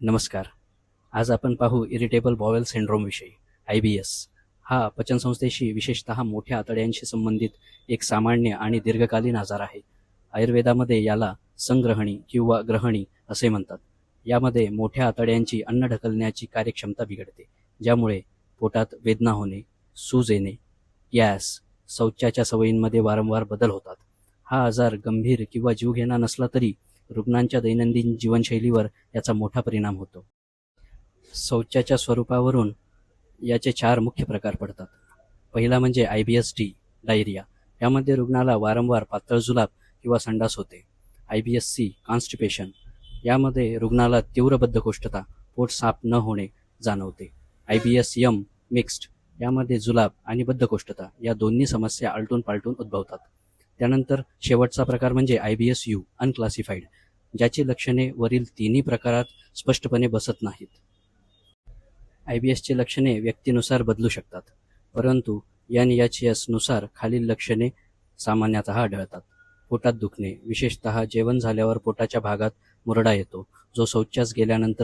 नमस्कार. आज आपण पाहू इरिटेबल बॉवेल सिंड्रोम विषयी. IBS हा पचनसंस्थेशी विशेषतः मोठ्या आतड्यांशी संबंधित एक सामान्य आणि दीर्घकालीन आजार आहे. आयुर्वेदामध्ये याला संग्रहणी किंवा ग्रहणी असे म्हणतात. यामध्ये मोठ्या आतड्यांची अन्न ढकलण्याची कार्यक्षमता बिघडते, ज्यामुळे पोटात वेदना होणे, सूज येणे, गॅस, शौचाच्या सवयींमध्ये वारंवार बदल होतात. हा आजार गंभीर किंवा जीवघेणा नसला तरी रुग्णांच्या दैनंदिन जीवनशैलीवर याचा मोठा परिणाम होतो. शौचाच्या स्वरूपावरून याचे 4 मुख्य प्रकार पडतात. पहिला म्हणजे IBS-D डायरिया. यामध्ये रुग्णाला वारंवार पातळ जुलाब किंवा संडास होते. IBS-C constipation. यामध्ये रुग्णाला तीव्र बद्धकोष्ठता, पोट साफ न होणे जाणवते. IBS-M mixed. यामध्ये जुलाब आणि बद्धकोष्ठता या दोन्ही समस्या आलटून पालटून उद्भवतात. त्यानंतर शेवटचा प्रकार म्हणजे IBS-U अनक्लासिफाईड, ज्याची लक्षणे वरील तिन्ही प्रकारात स्पष्टपणे बसत नाहीत. IBSची लक्षणे व्यक्तीनुसार बदलू शकतात, परंतु NHS नुसार खालील लक्षणे सामान्यतः आढळतात. पोटात दुखणे, विशेषतः जेवण झाल्यावर पोटाच्या भागात मुरडा येतो, जो शौचास गेल्यानंतर